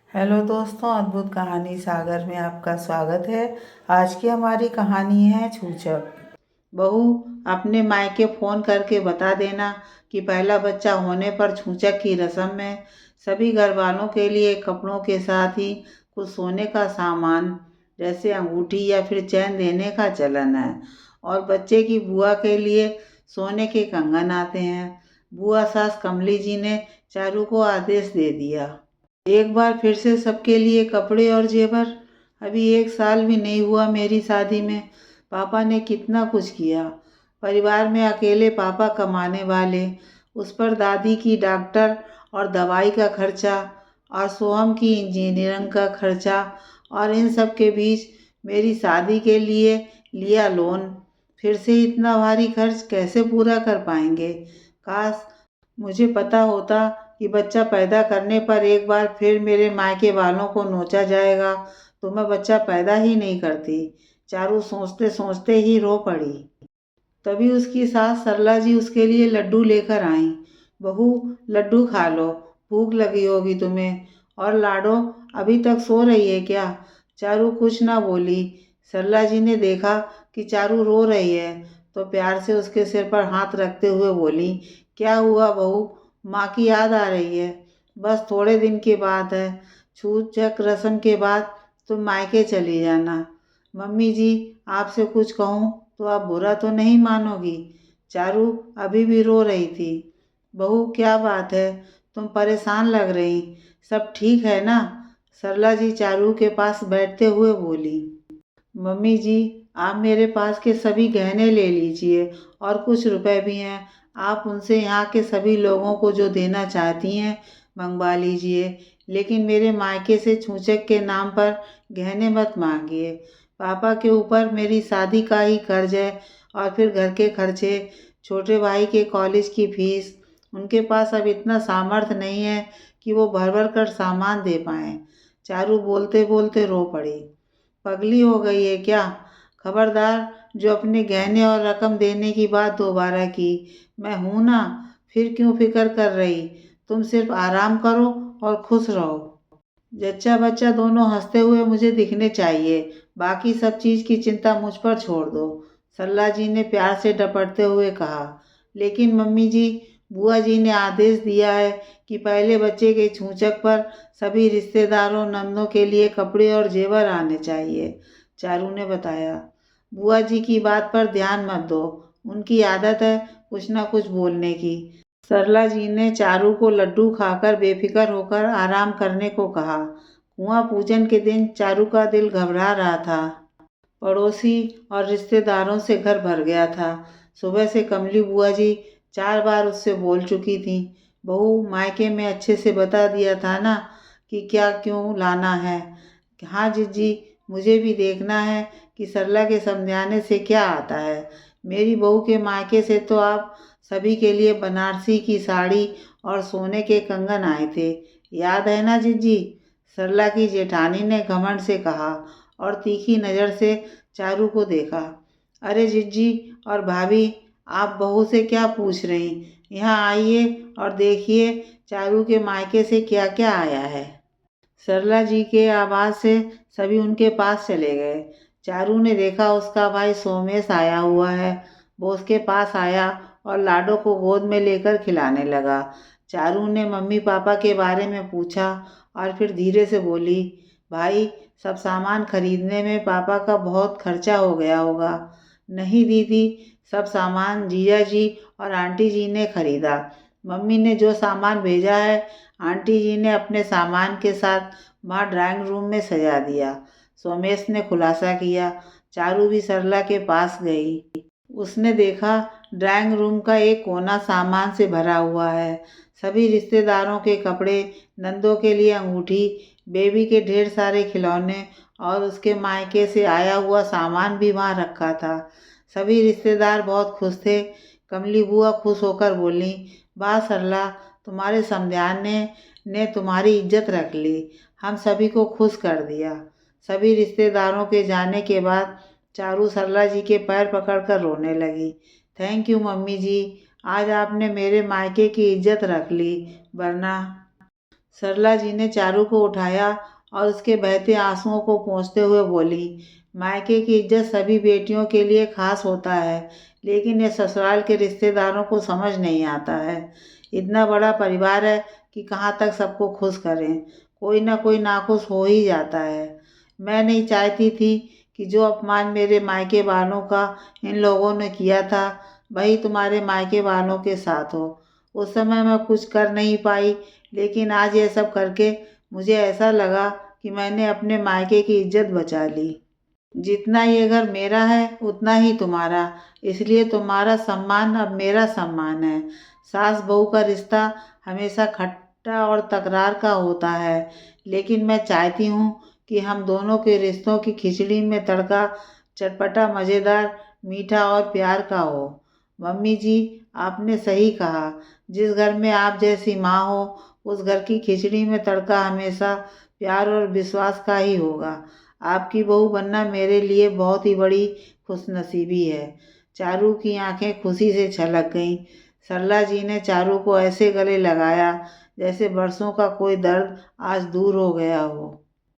Hello दोस्तों, अद्भुत कहानी सागर में आपका स्वागत है। आज की हमारी कहानी है छूछक। बहू, अपने मायके फ़ोन करके बता देना कि पहला बच्चा होने पर छूछक की रस्म में सभी घर वालों के लिए कपड़ों के साथ ही कुछ सोने का सामान जैसे अंगूठी या फिर चैन देने का चलन है। और बच्चे की बुआ के लिए सोने के कंगन आते हैं। बुआ सास कमली जी ने चारू को आदेश दे दिया। एक बार फिर से सबके लिए कपड़े और जेवर। अभी 1 साल भी नहीं हुआ मेरी शादी में, पापा ने कितना कुछ किया। परिवार में अकेले पापा कमाने वाले, उस पर दादी की डॉक्टर और दवाई का खर्चा, और सोहम की इंजीनियरिंग का खर्चा, और इन सब के बीच मेरी शादी के लिए लिया लोन। फिर से इतना भारी खर्च कैसे पूरा कर पाएंगे। काश मुझे पता होता कि बच्चा पैदा करने पर एक बार फिर मेरे मायके वालों को नोचा जाएगा तो मैं बच्चा पैदा ही नहीं करती। चारू सोचते सोचते ही रो पड़ी। तभी उसकी सास सरला जी उसके लिए लड्डू लेकर आईं। बहू, लड्डू खा लो, भूख लगी होगी तुम्हें। और लाडो, अभी तक सो रही है क्या? चारू कुछ ना बोली। सरला जी ने देखा कि चारू रो रही है तो प्यार से उसके सिर पर हाथ रखते हुए बोली, क्या हुआ बहू? माँ की याद आ रही है? बस थोड़े दिन की बात है, छूछक रस्म के बाद तुम मायके चली जाना। मम्मी जी, आपसे कुछ कहूँ तो आप बुरा तो नहीं मानोगी? चारू अभी भी रो रही थी। बहू, क्या बात है? तुम परेशान लग रही, सब ठीक है ना? सरला जी चारू के पास बैठते हुए बोली। मम्मी जी, आप मेरे पास के सभी गहने ले लीजिए और कुछ रुपए भी हैं। आप उनसे यहाँ के सभी लोगों को जो देना चाहती हैं मंगवा लीजिए, लेकिन मेरे मायके से छूछक के नाम पर गहने मत मांगिए। पापा के ऊपर मेरी शादी का ही कर्ज है, और फिर घर के खर्चे, छोटे भाई के कॉलेज की फीस। उनके पास अब इतना सामर्थ्य नहीं है कि वो भर भर कर सामान दे पाएँ। चारू बोलते बोलते रो पड़ी। पगली हो गई है क्या? खबरदार जो अपने गहने और रकम देने की बात दोबारा की। मैं हूं ना, फिर क्यों फिक्र कर रही? तुम सिर्फ आराम करो और खुश रहो। जच्चा बच्चा दोनों हंसते हुए मुझे दिखने चाहिए, बाकी सब चीज की चिंता मुझ पर छोड़ दो, सरला जी ने प्यार से डपटते हुए कहा। लेकिन मम्मी जी, बुआ जी ने आदेश दिया है कि पहले बच्चे के छूछक पर सभी रिश्तेदारों नंदों के लिए कपड़े और जेवर आने चाहिए, चारू ने बताया। बुआ जी की बात पर ध्यान मत दो, उनकी आदत है कुछ ना कुछ बोलने की। सरला जी ने चारू को लड्डू खाकर बेफिक्र होकर आराम करने को कहा। कुआं पूजन के दिन चारू का दिल घबरा रहा था। पड़ोसी और रिश्तेदारों से घर भर गया था। सुबह से कमली बुआ जी 4 बार उससे बोल चुकी थी। बहू, मायके में अच्छे से बता दिया था ना कि क्या क्यों लाना है। हाँ जिज्जी, मुझे भी देखना है कि सरला के समझाने से क्या आता है। मेरी बहू के मायके से तो आप सभी के लिए बनारसी की साड़ी और सोने के कंगन आए थे, याद है ना जिज्जी? सरला की जेठानी ने घमंड से कहा और तीखी नज़र से चारू को देखा। अरे जिज्जी और भाभी, आप बहू से क्या पूछ रही? यहाँ आइए और देखिए चारू के मायके से क्या क्या आया है। सरला जी के आवाज़ से सभी उनके पास चले गए। चारू ने देखा उसका भाई सोमेश आया हुआ है। वो उसके पास आया और लाडो को गोद में लेकर खिलाने लगा। चारू ने मम्मी पापा के बारे में पूछा और फिर धीरे से बोली, भाई, सब सामान खरीदने में पापा का बहुत खर्चा हो गया होगा। नहीं दीदी, सब सामान जीजा जी और आंटी जी ने खरीदा। मम्मी ने जो सामान भेजा है आंटी जी ने अपने सामान के साथ वहाँ ड्राइंग रूम में सजा दिया, सोमेश ने खुलासा किया। चारू भी सरला के पास गई। उसने देखा ड्राइंग रूम का एक कोना सामान से भरा हुआ है। सभी रिश्तेदारों के कपड़े, नंदों के लिए अंगूठी, बेबी के ढेर सारे खिलौने और उसके मायके से आया हुआ सामान भी वहाँ रखा था। सभी रिश्तेदार बहुत खुश थे। कमली बुआ खुश होकर बोली, वाह सरला, तुम्हारे समझाने ने तुम्हारी इज्जत रख ली, हम सभी को खुश कर दिया। सभी रिश्तेदारों के जाने के बाद चारू सरला जी के पैर पकड़कर रोने लगी। थैंक यू मम्मी जी, आज आपने मेरे मायके की इज्जत रख ली, वरना। सरला जी ने चारू को उठाया और उसके बहते आंसुओं को पोंछते हुए बोली, मायके की इज्जत सभी बेटियों के लिए खास होता है, लेकिन ये ससुराल के रिश्तेदारों को समझ नहीं आता है। इतना बड़ा परिवार है कि कहाँ तक सबको खुश करें, कोई ना कोई नाखुश हो ही जाता है। मैं नहीं चाहती थी कि जो अपमान मेरे मायके वालों का इन लोगों ने किया था वही तुम्हारे मायके वालों के साथ हो। उस समय मैं कुछ कर नहीं पाई, लेकिन आज ये सब करके मुझे ऐसा लगा कि मैंने अपने मायके की इज्जत बचा ली। जितना ये घर मेरा है उतना ही तुम्हारा, इसलिए तुम्हारा सम्मान अब मेरा सम्मान है। सास बहू का रिश्ता हमेशा खट्टा और तकरार का होता है, लेकिन मैं चाहती हूँ कि हम दोनों के रिश्तों की खिचड़ी में तड़का चटपटा, मज़ेदार, मीठा और प्यार का हो। मम्मी जी, आपने सही कहा। जिस घर में आप जैसी माँ हो उस घर की खिचड़ी में तड़का हमेशा प्यार और विश्वास का ही होगा। आपकी बहू बनना मेरे लिए बहुत ही बड़ी खुशनसीबी है। चारू की आंखें खुशी से छलक गईं। सरला जी ने चारू को ऐसे गले लगाया जैसे बरसों का कोई दर्द आज दूर हो गया हो।